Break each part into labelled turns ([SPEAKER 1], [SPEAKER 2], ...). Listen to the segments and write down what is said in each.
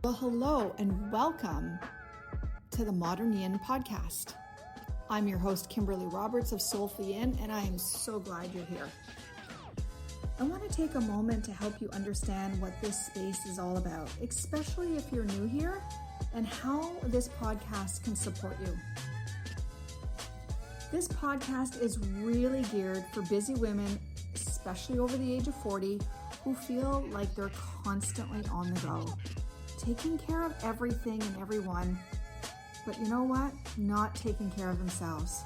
[SPEAKER 1] Well, hello and welcome to the Modern Yin Podcast. I'm your host, Kimberley Roberts of SolefulYin, and I am so glad you're here. I want to take a moment to help you understand what this space is all about, especially if you're new here, and how this podcast can support you. This podcast is really geared for busy women, especially over the age of 40, who feel like they're constantly on the go, taking care of everything and everyone, but you know what? Not taking care of themselves.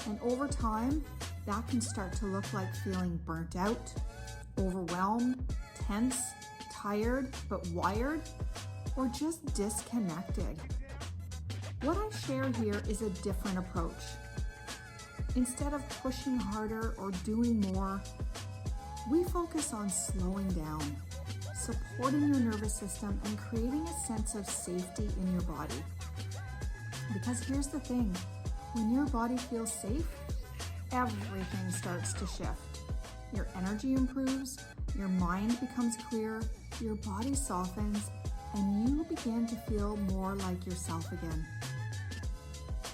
[SPEAKER 1] And over time, that can start to look like feeling burnt out, overwhelmed, tense, tired, but wired, or just disconnected. What I share here is a different approach. Instead of pushing harder or doing more, we focus on slowing down, supporting your nervous system, and creating a sense of safety in your body. Because here's the thing, when your body feels safe, everything starts to shift. Your energy improves, your mind becomes clear, your body softens, and you begin to feel more like yourself again.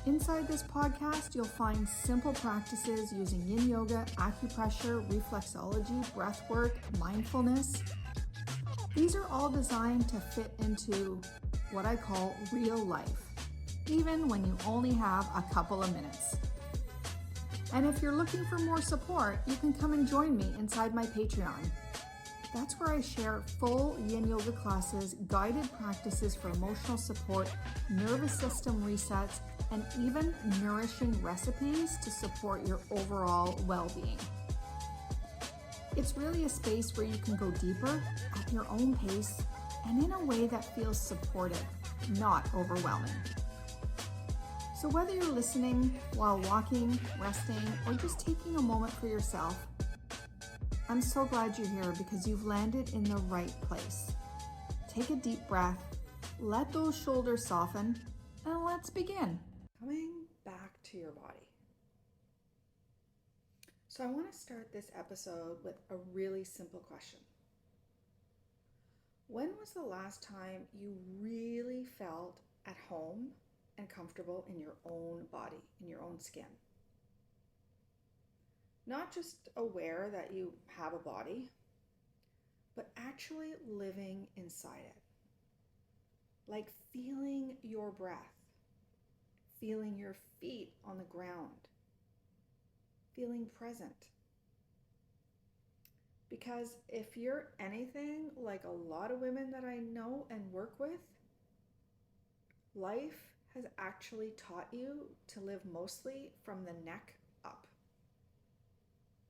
[SPEAKER 1] Inside this podcast, you'll find simple practices using Yin Yoga, acupressure, reflexology, breathwork, mindfulness. These are all designed to fit into what I call real life, even when you only have a couple of minutes. And if you're looking for more support, you can come and join me inside my Patreon. That's where I share full Yin Yoga classes, guided practices for emotional support, nervous system resets, and even nourishing recipes to support your overall well-being. It's really a space where you can go deeper at your own pace and in a way that feels supportive, not overwhelming. So whether you're listening while walking, resting, or just taking a moment for yourself, I'm so glad you're here because you've landed in the right place. Take a deep breath, let those shoulders soften, and let's begin. Coming back to your body. So I want to start this episode with a really simple question. When was the last time you really felt at home and comfortable in your own body, in your own skin? Not just aware that you have a body, but actually living inside it. Like feeling your breath, feeling your feet on the ground, feeling present. Because if you're anything like a lot of women that I know and work with, life has actually taught you to live mostly from the neck up.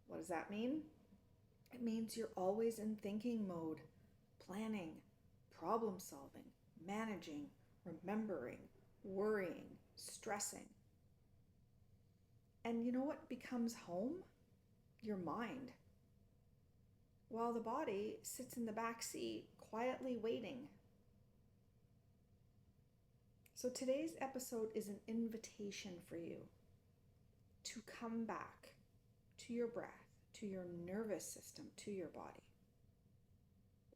[SPEAKER 1] What does that mean? It means you're always in thinking mode, planning, problem solving, managing, remembering, worrying, stressing. And you know what becomes home? Your mind. While the body sits in the back seat, quietly waiting. So today's episode is an invitation for you to come back to your breath, to your nervous system, to your body.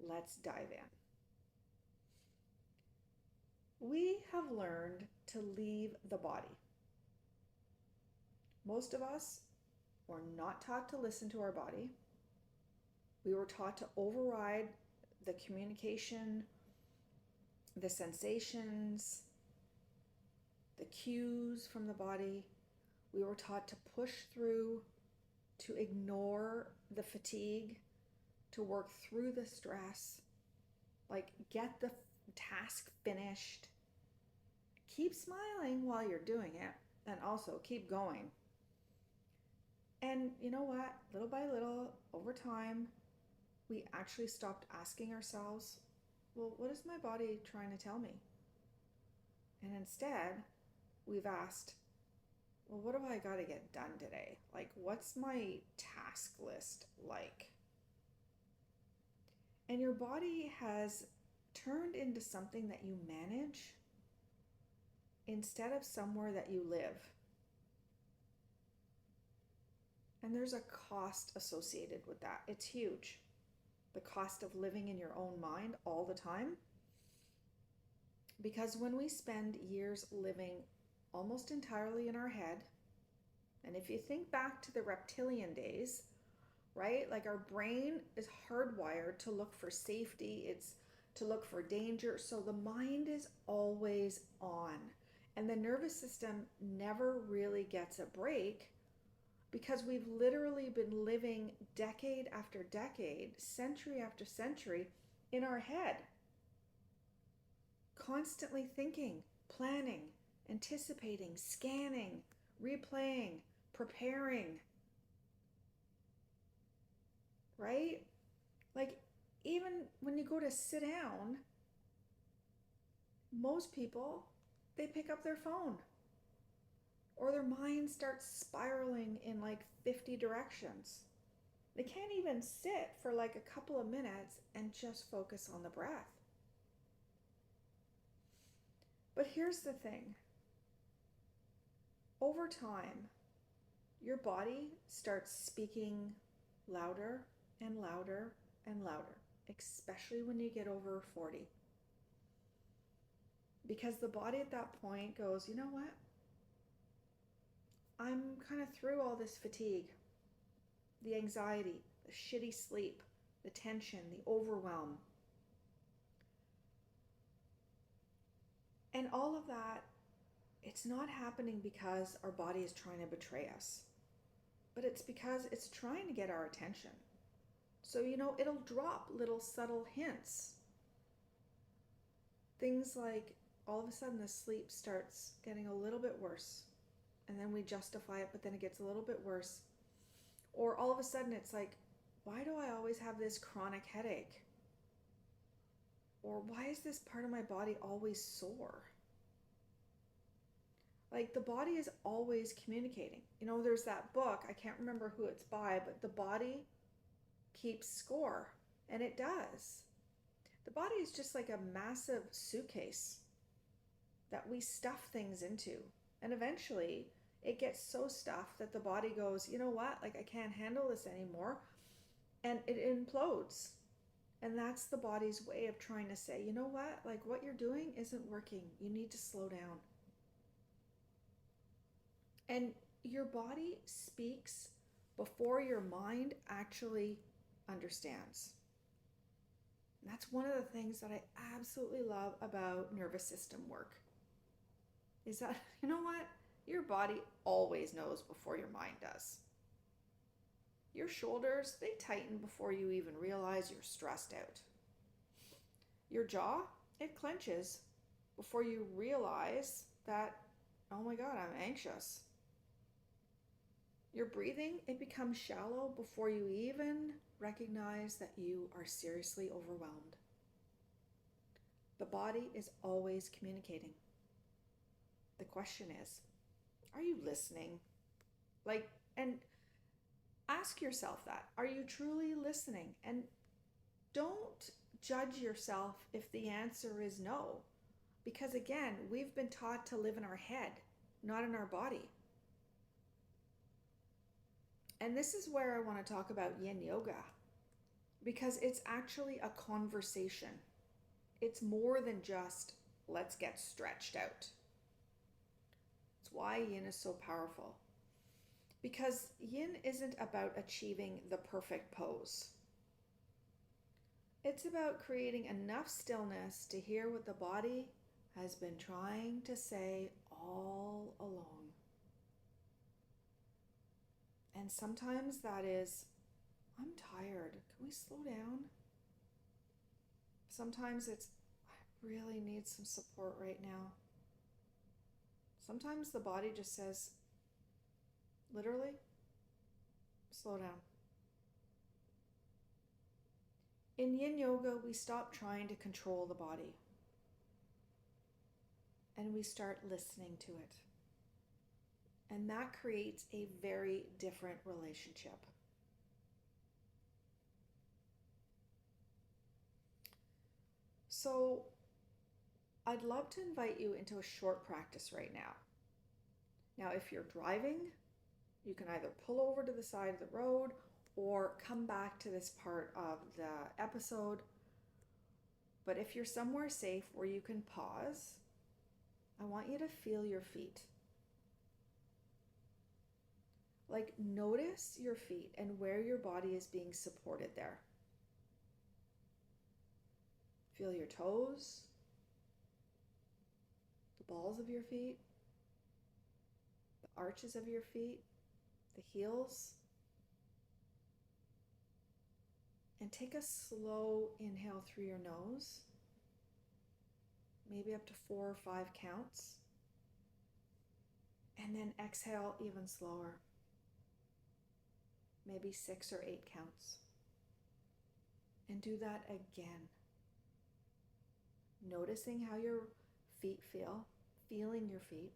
[SPEAKER 1] Let's dive in. We have learned to leave the body. Most of us were not taught to listen to our body. We were taught to override the communication, the sensations, the cues from the body. We were taught to push through, to ignore the fatigue, to work through the stress, like get the task finished. Keep smiling while you're doing it, and also keep going. And you know what? Little by little, over time, we actually stopped asking ourselves, well, what is my body trying to tell me? And instead, we've asked, well, what do I got to get done today? Like, what's my task list like? And your body has turned into something that you manage instead of somewhere that you live. And there's a cost associated with that. It's huge. The cost of living in your own mind all the time. Because when we spend years living almost entirely in our head, and if you think back to the reptilian days, right? Like our brain is hardwired to look for safety, it's to look for danger. So the mind is always on. And the nervous system never really gets a break because we've literally been living decade after decade, century after century in our head, constantly thinking, planning, anticipating, scanning, replaying, preparing, right? Like, even when you go to sit down, most people, they pick up their phone or their mind starts spiraling in like 50 directions. They can't even sit for like a couple of minutes and just focus on the breath. But here's the thing. Over time, your body starts speaking louder and louder and louder, especially when you get over 40. Because the body at that point goes, you know what? I'm kind of through all this fatigue, the anxiety, the shitty sleep, the tension, the overwhelm. And all of that, it's not happening because our body is trying to betray us, but it's because it's trying to get our attention. So, it'll drop little subtle hints. Things like all of a sudden the sleep starts getting a little bit worse, and then we justify it, but then it gets a little bit worse. Or all of a sudden it's like, why do I always have this chronic headache? Or why is this part of my body always sore? Like, the body is always communicating. There's that book, I can't remember who it's by, but the body keeps score, and it does. The body is just like a massive suitcase that we stuff things into, and eventually it gets so stuffed that the body goes, you know what, like, I can't handle this anymore, and it implodes. And that's the body's way of trying to say, you know what, like, what you're doing isn't working, you need to slow down. And your body speaks before your mind actually understands. And that's one of the things that I absolutely love about nervous system work, is that, you know what? Your body always knows before your mind does. Your shoulders, they tighten before you even realize you're stressed out. Your jaw, it clenches before you realize that, oh my God, I'm anxious. Your breathing, it becomes shallow before you even recognize that you are seriously overwhelmed. The body is always communicating. The question is, are you listening? And ask yourself that. Are you truly listening? And don't judge yourself if the answer is no. Because again, we've been taught to live in our head, not in our body. And this is where I want to talk about Yin Yoga, because it's actually a conversation. It's more than just, let's get stretched out. It's why Yin is so powerful. Because Yin isn't about achieving the perfect pose. It's about creating enough stillness to hear what the body has been trying to say all along. And sometimes that is, I'm tired. Can we slow down? Sometimes it's, I really need some support right now. Sometimes the body just says, literally, slow down. In Yin Yoga, we stop trying to control the body and we start listening to it. And that creates a very different relationship. So I'd love to invite you into a short practice right now. Now, if you're driving, you can either pull over to the side of the road or come back to this part of the episode. But if you're somewhere safe where you can pause, I want you to feel your feet. Like, notice your feet and where your body is being supported there. Feel your toes, the balls of your feet, the arches of your feet, the heels. And take a slow inhale through your nose, maybe up to 4 or 5 counts. And then exhale even slower, maybe 6 or 8 counts. And do that again. Noticing how your feet feel, feeling your feet.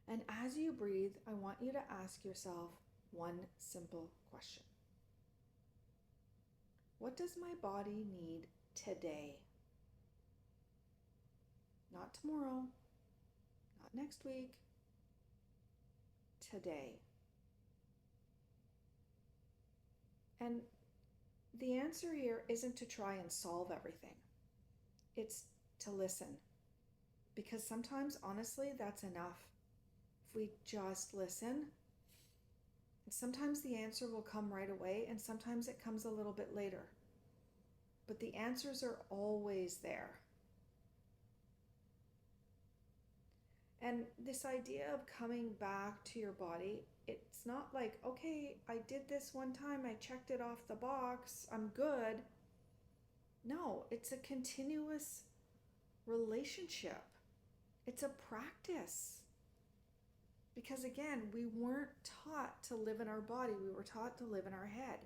[SPEAKER 1] And as you breathe, I want you to ask yourself one simple question. What does my body need today? Not tomorrow, not next week, today. And the answer here isn't to try and solve everything. It's to listen. Because sometimes, honestly, that's enough. If we just listen, and sometimes the answer will come right away, and sometimes it comes a little bit later. But the answers are always there. And this idea of coming back to your body, it's not like, okay, I did this one time, I checked it off the box, I'm good. No, it's a continuous relationship. It's a practice. Because again, we weren't taught to live in our body, we were taught to live in our head.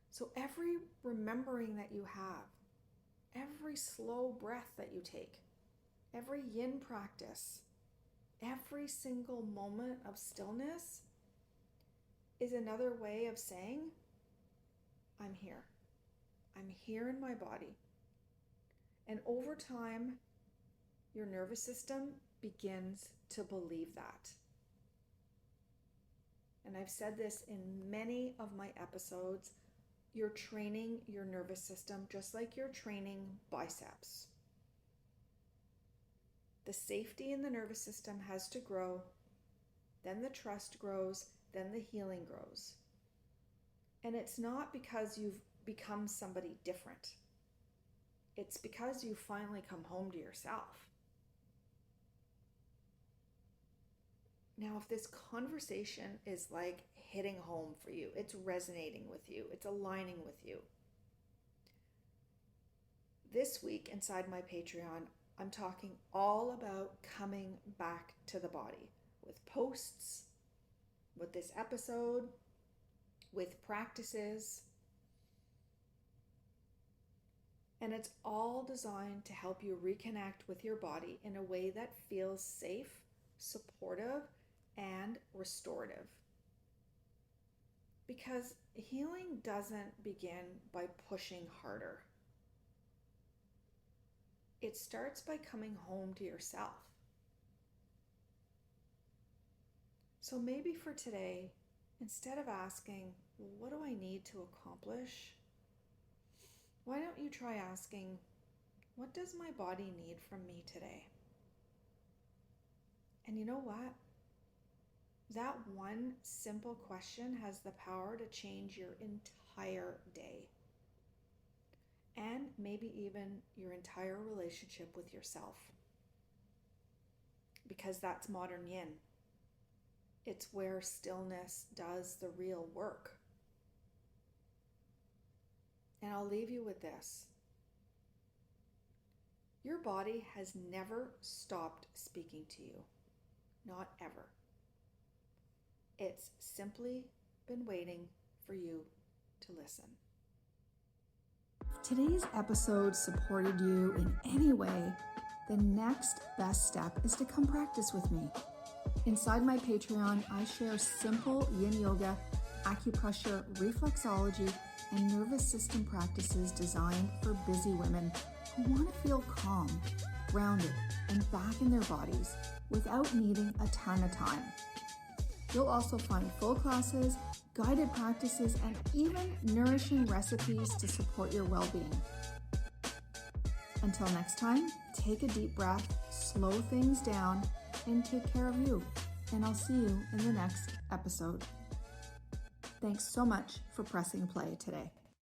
[SPEAKER 1] So every remembering that you have, every slow breath that you take, every yin practice, every single moment of stillness is another way of saying, I'm here. I'm here in my body. And over time, your nervous system begins to believe that. And I've said this in many of my episodes, you're training your nervous system just like you're training biceps. The safety in the nervous system has to grow, then the trust grows, then the healing grows. And it's not because you've become somebody different. It's because you finally come home to yourself. Now, if this conversation is like hitting home for you, it's resonating with you, it's aligning with you. This week inside my Patreon, I'm talking all about coming back to the body with posts, with this episode, with practices. And it's all designed to help you reconnect with your body in a way that feels safe, supportive, and restorative. Because healing doesn't begin by pushing harder. It starts by coming home to yourself. So maybe for today, instead of asking, well, what do I need to accomplish? Why don't you try asking, what does my body need from me today? And you know what? That one simple question has the power to change your entire day. And maybe even your entire relationship with yourself. Because that's modern yin. It's where stillness does the real work. And I'll leave you with this. Your body has never stopped speaking to you. Not ever. It's simply been waiting for you to listen. If today's episode supported you in any way, the next best step is to come practice with me. Inside my Patreon, I share simple Yin Yoga, acupressure, reflexology, and nervous system practices designed for busy women who want to feel calm, grounded, and back in their bodies without needing a ton of time. You'll also find full classes, guided practices, and even nourishing recipes to support your well-being. Until next time, take a deep breath, slow things down, and take care of you. And I'll see you in the next episode. Thanks so much for pressing play today.